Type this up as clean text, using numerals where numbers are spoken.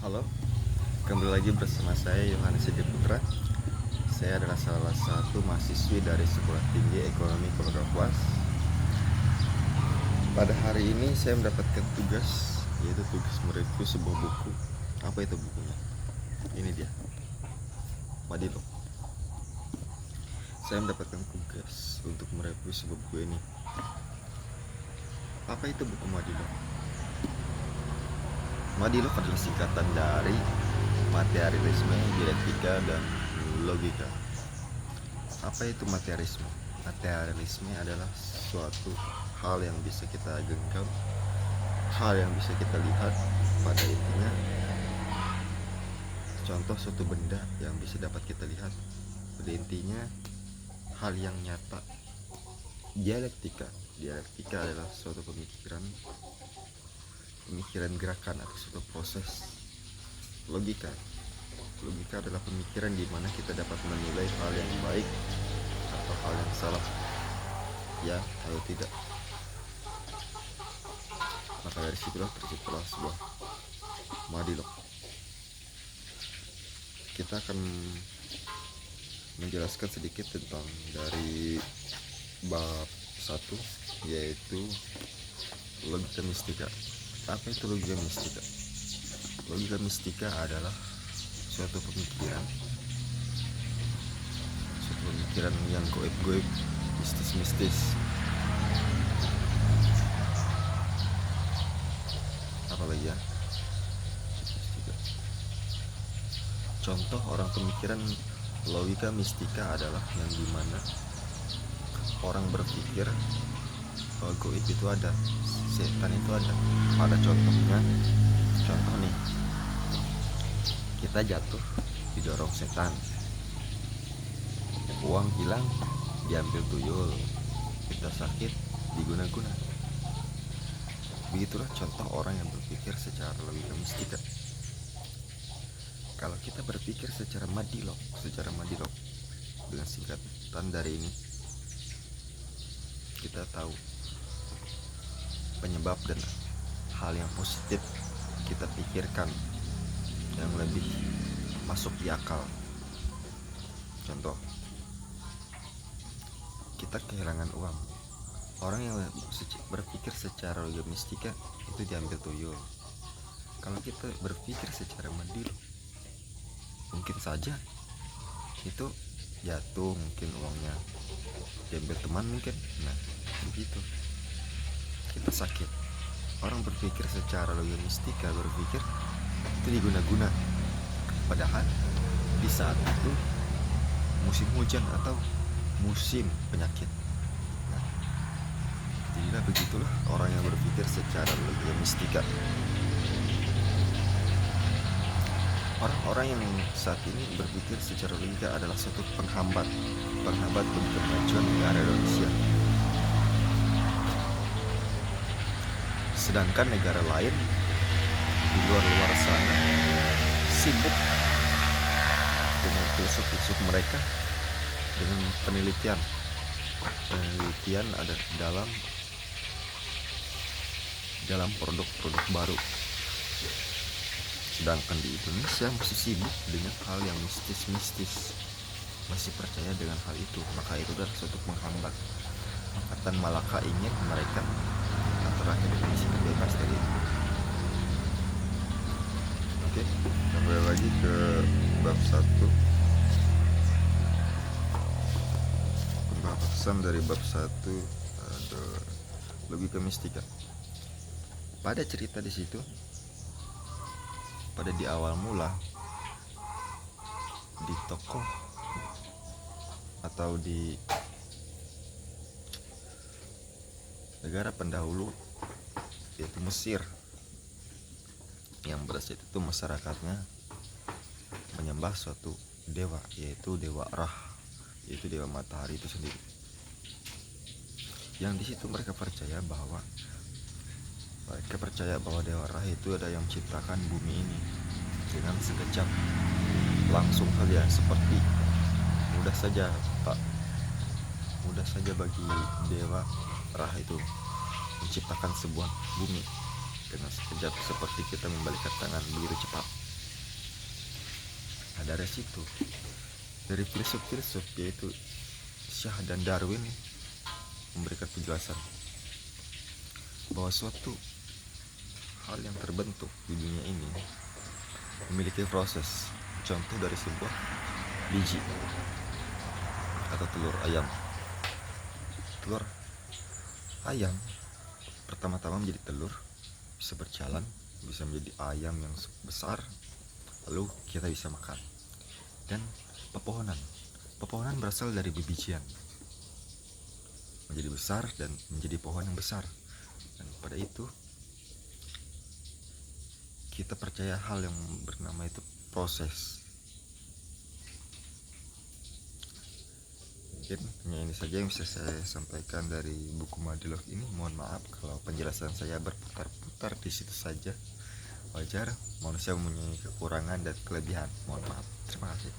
Halo, kembali lagi bersama saya Yohanes Yudi Putra. Saya adalah salah satu mahasiswi dari Sekolah Tinggi Ekonomi Pulau Puas. Pada hari ini saya mendapatkan tugas, yaitu tugas mereview sebuah buku. Apa itu bukunya? Ini dia, Madilog. Saya mendapatkan tugas untuk mereview sebuah buku ini. Apa itu buku Madilog? Madilog adalah singkatan dari materialisme, dialektika, dan logika. Apa itu materialisme? Materialisme adalah suatu hal yang bisa kita genggam, hal yang bisa kita lihat. Pada intinya, contoh suatu benda yang bisa dapat kita lihat. Pada intinya, hal yang nyata. Dialektika adalah suatu pemikiran gerakan atau suatu proses. Logika adalah pemikiran di mana kita dapat menilai hal yang baik atau hal yang salah, ya atau tidak. Maka dari situlah terciptalah sebuah Madilog. Kita akan menjelaskan sedikit tentang dari bab 1, yaitu logika mistika. Apa itu logika mistika? Logika mistika adalah suatu pemikiran yang goib-goib, mistis-mistis. Apalagi ya? Mistika. Contoh orang pemikiran logika mistika adalah yang dimana orang berpikir bahwa goib itu ada, setan itu ada. Pada contoh nih, kita jatuh didorong setan, uang hilang diambil tuyul, kita sakit diguna-guna. Begitulah contoh orang yang berpikir secara logika mistika. Kalau kita berpikir secara madilog dengan singkatan dari ini, kita tahu penyebab dan hal yang positif kita pikirkan yang lebih masuk di akal. Contoh, kita kehilangan uang. Orang yang berpikir secara logika mistika itu diambil tuyul. Kalau kita berpikir secara madilog, mungkin saja itu jatuh, mungkin uangnya diambil teman mungkin. Nah, begitu. Kita sakit. Orang berpikir secara logika mistika berpikir itu diguna-guna. Padahal di saat itu musim hujan atau musim penyakit. Nah, jadilah begitulah orang yang berpikir secara logika mistika. Orang-orang yang saat ini berpikir secara logika adalah suatu penghambat bagi kemajuan negara Indonesia. Sedangkan negara lain di luar sana sibuk dengan filsuf mereka, dengan penelitian ada dalam produk-produk baru. Sedangkan di Indonesia masih sibuk dengan hal yang mistis, masih percaya dengan hal itu. Maka itu adalah suatu penghambat. Angkatan Malaka ingin mereka atau rakyat Indonesia bebas dari itu. Oke, kembali lagi ke bab 1. Pembahasan dari bab 1 ada logika mistika. Pada cerita di situ, pada di awal mula, di tokoh atau di negara pendahulu, yaitu Mesir, yang pada saat itu masyarakatnya menyembah suatu dewa, yaitu dewa Ra, yaitu dewa matahari itu sendiri. Yang di situ mereka percaya bahwa dewa Ra itu ada yang menciptakan bumi ini dengan sekejap, langsung saja, seperti mudah saja bagi dewa Ra itu menciptakan sebuah bumi dengan sekejap, seperti kita membalikkan tangan begitu cepat. dari situ, dari filsuf-filsuf yaitu Syah dan Darwin memberikan penjelasan bahwa suatu hal yang terbentuk di dunia ini memiliki proses. Contoh dari sebuah biji atau telur ayam. Telur ayam pertama-tama menjadi telur, bisa berjalan, bisa menjadi ayam yang besar, lalu kita bisa makan. Dan pepohonan berasal dari bibijian, menjadi besar dan menjadi pohon yang besar. Dan pada itu kita percaya hal yang bernama itu proses. Mungkin hanya ini saja yang bisa saya sampaikan dari buku Madilog ini. Mohon maaf kalau penjelasan saya berputar-putar di situ saja. Wajar, manusia mempunyai kekurangan dan kelebihan. Mohon maaf. Terima kasih.